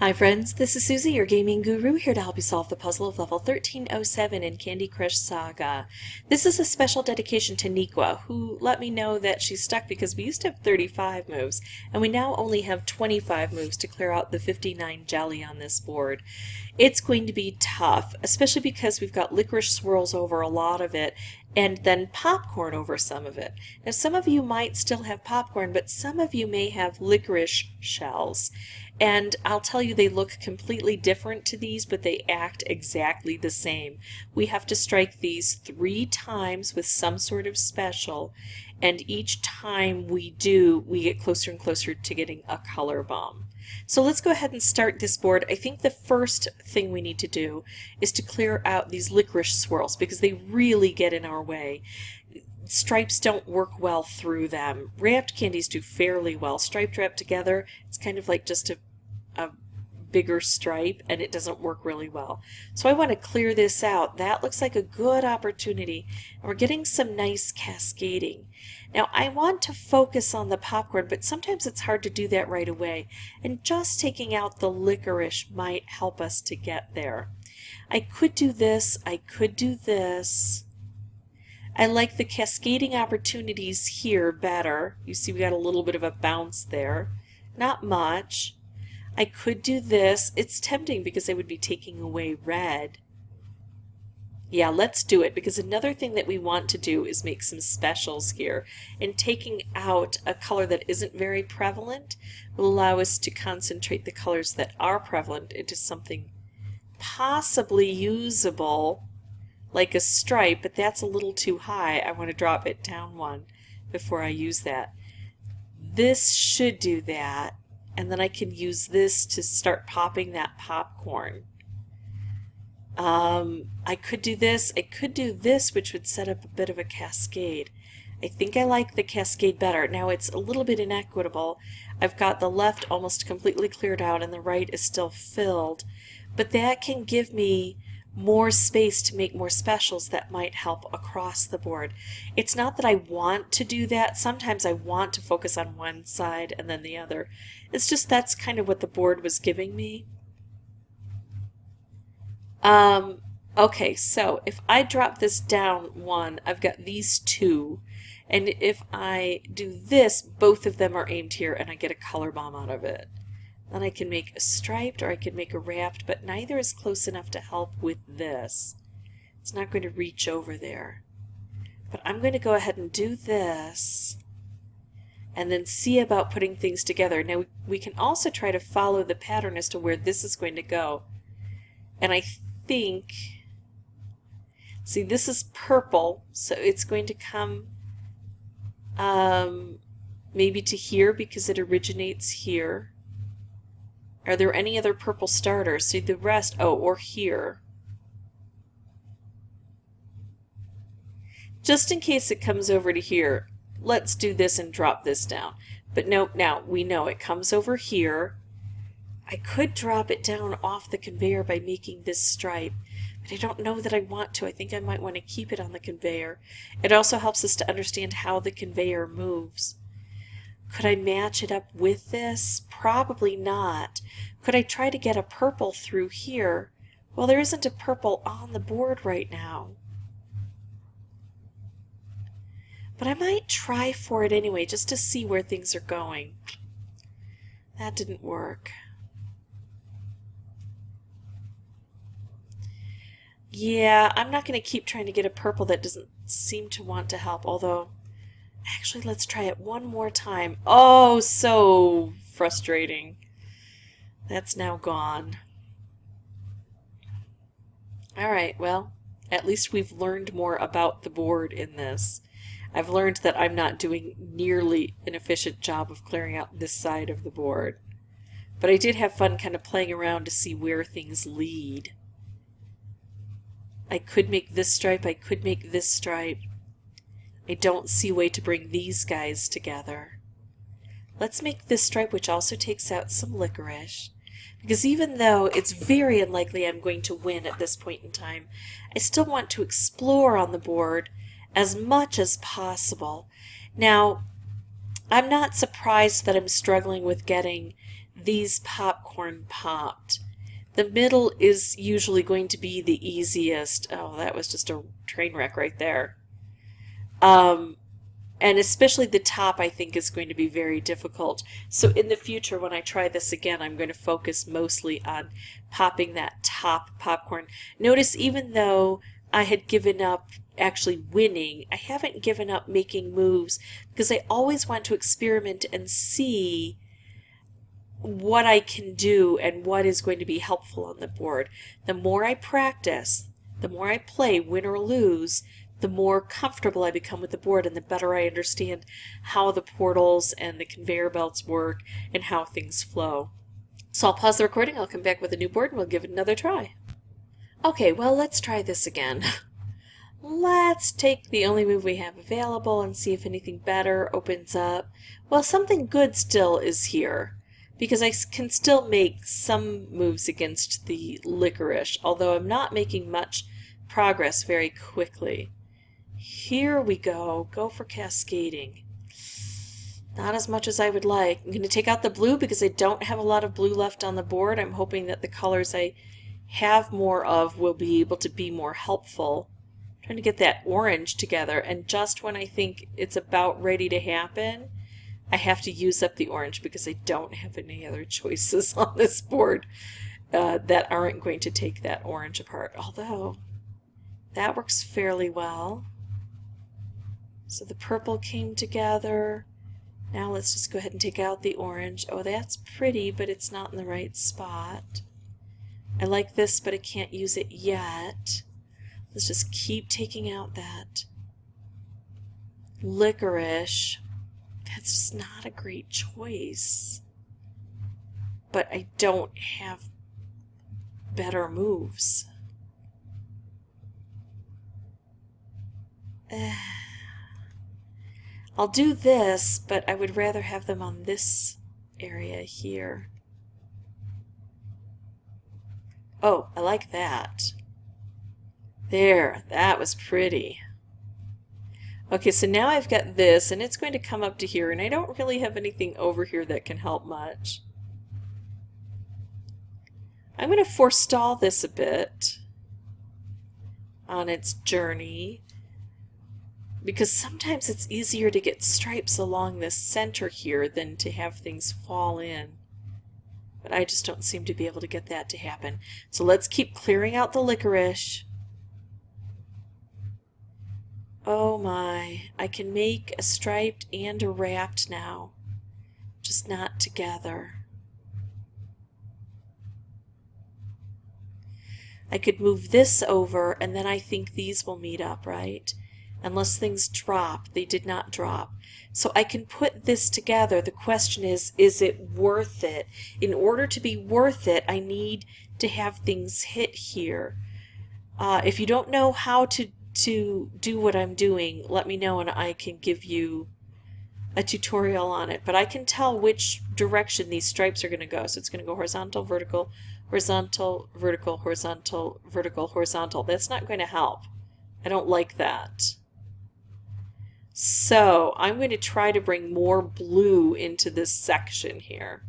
Hi friends, this is Susie, your gaming guru, here to help you solve the puzzle of level 1307 in Candy Crush Saga. This is a special dedication to Niqua, who let me know that she's stuck because we used to have 35 moves, and we now only have 25 moves to clear out the 59 jelly on this board. It's going to be tough, especially because we've got licorice swirls over a lot of it, and then popcorn over some of it. Now some of you might still have popcorn, but some of you may have licorice shells. And I'll tell you, they look completely different to these, but they act exactly the same. We have to strike these 3 times with some sort of special, and each time we do, we get closer and closer to getting a color bomb. So let's go ahead and start this board. I think the first thing we need to do is to clear out these licorice swirls because they really get in our way. Stripes don't work well through them. Wrapped candies do fairly well. Striped wrapped together, it's kind of like just a bigger stripe, and it doesn't work really well. So I want to clear this out. That looks like a good opportunity, and we're getting some nice cascading. Now I want to focus on the popcorn, but sometimes it's hard to do that right away, and just taking out the licorice might help us to get there. I could do this, I could do this. I like the cascading opportunities here better. You see we got a little bit of a bounce there. Not much. I could do this. It's tempting because I would be taking away red. Yeah, let's do it, because another thing that we want to do is make some specials here. And taking out a color that isn't very prevalent will allow us to concentrate the colors that are prevalent into something possibly usable, like a stripe, but that's a little too high. I want to drop it down one before I use that. This should do that, and then I can use this to start popping that popcorn. I could do this, I could do this, which would set up a bit of a cascade. I think I like the cascade better. Now it's a little bit inequitable. I've got the left almost completely cleared out and the right is still filled, but that can give me more space to make more specials that might help across the board. It's not that I want to do that. Sometimes I want to focus on one side and then the other. It's just that's kind of what the board was giving me. Okay, so if I drop this down one, I've got these 2, and if I do this, both of them are aimed here and I get a color bomb out of it. Then I can make a striped or I can make a wrapped, but neither is close enough to help with this. It's not going to reach over there. But I'm going to go ahead and do this and then see about putting things together. Now we can also try to follow the pattern as to where this is going to go. And I think, see, this is purple, so it's going to come maybe to here because it originates here. Are there any other purple starters? See, the rest, oh, or here. Just in case it comes over to here, let's do this and drop this down. But nope, now we know it comes over here. I could drop it down off the conveyor by making this stripe, but I don't know that I want to. I think I might want to keep it on the conveyor. It also helps us to understand how the conveyor moves. Could I match it up with this? Probably not. Could I try to get a purple through here? Well, there isn't a purple on the board right now. But I might try for it anyway, just to see where things are going. That didn't work. Yeah, I'm not going to keep trying to get a purple that doesn't seem to want to help, although actually, let's try it one more time. Oh, so frustrating. That's now gone. Alright, well, at least we've learned more about the board in this. I've learned that I'm not doing nearly an efficient job of clearing out this side of the board. But I did have fun kind of playing around to see where things lead. I could make this stripe, I could make this stripe. I don't see a way to bring these guys together. Let's make this stripe, which also takes out some licorice, because even though it's very unlikely I'm going to win at this point in time, I still want to explore on the board as much as possible. Now, I'm not surprised that I'm struggling with getting these popcorn popped. The middle is usually going to be the easiest. Oh, that was just a train wreck right there. And especially the top, I think, is going to be very difficult. So in the future, when I try this again, I'm going to focus mostly on popping that top popcorn. Notice even though I had given up actually winning, I haven't given up making moves because I always want to experiment and see what I can do and what is going to be helpful on the board. The more I practice, the more I play, win or lose, the more comfortable I become with the board and the better I understand how the portals and the conveyor belts work and how things flow. So I'll pause the recording, I'll come back with a new board and we'll give it another try. Okay, well, let's try this again. Let's take the only move we have available and see if anything better opens up. Well, something good still is here, because I can still make some moves against the licorice, although I'm not making much progress very quickly. Here we go. Go for cascading. Not as much as I would like. I'm going to take out the blue because I don't have a lot of blue left on the board. I'm hoping that the colors I have more of will be able to be more helpful. I'm trying to get that orange together, and just when I think it's about ready to happen, I have to use up the orange because I don't have any other choices on this board that aren't going to take that orange apart. Although, that works fairly well. So the purple came together. Now let's just go ahead and take out the orange. Oh, that's pretty, but it's not in the right spot. I like this, but I can't use it yet. Let's just keep taking out that licorice. That's just not a great choice. But I don't have better moves. I'll do this, but I would rather have them on this area here. Oh, I like that. There, that was pretty. Okay, so now I've got this, and it's going to come up to here, and I don't really have anything over here that can help much. I'm going to forestall this a bit on its journey, because sometimes it's easier to get stripes along the center here than to have things fall in. But I just don't seem to be able to get that to happen. So let's keep clearing out the licorice. Oh my, I can make a striped and a wrapped now, just not together. I could move this over, and then I think these will meet up, right? Unless things drop. They did not drop. So I can put this together. The question is it worth it? In order to be worth it, I need to have things hit here. If you don't know how to do what I'm doing, let me know and I can give you a tutorial on it. But I can tell which direction these stripes are going to go. So it's going to go horizontal, vertical, horizontal, vertical, horizontal, vertical, horizontal. That's not going to help. I don't like that. So I'm going to try to bring more blue into this section here.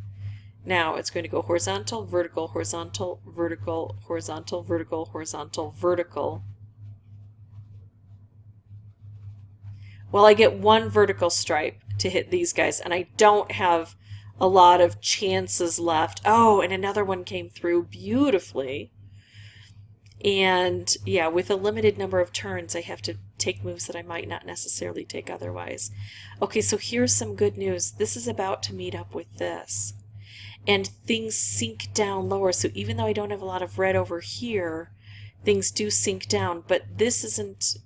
Now it's going to go horizontal, vertical, horizontal, vertical, horizontal, vertical, horizontal, vertical. Well, I get one vertical stripe to hit these guys, and I don't have a lot of chances left. Oh, and another one came through beautifully. And yeah, with a limited number of turns, I have to take moves that I might not necessarily take otherwise. Okay, so here's some good news. This is about to meet up with this. And things sink down lower. So even though I don't have a lot of red over here, things do sink down. But this isn't...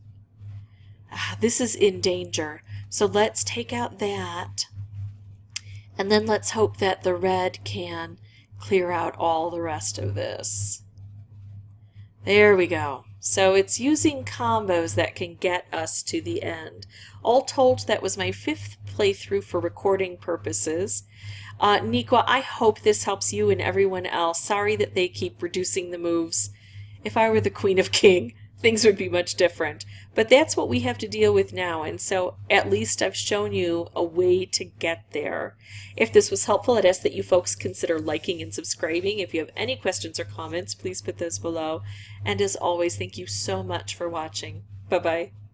this is in danger. So let's take out that. And then let's hope that the red can clear out all the rest of this. There we go. So it's using combos that can get us to the end. All told, that was my 5th playthrough for recording purposes. Niqua, I hope this helps you and everyone else. Sorry that they keep reducing the moves. If I were the Queen of King, things would be much different. But that's what we have to deal with now, and so at least I've shown you a way to get there. If this was helpful, I'd ask that you folks consider liking and subscribing. If you have any questions or comments, please put those below. And as always, thank you so much for watching. Bye-bye.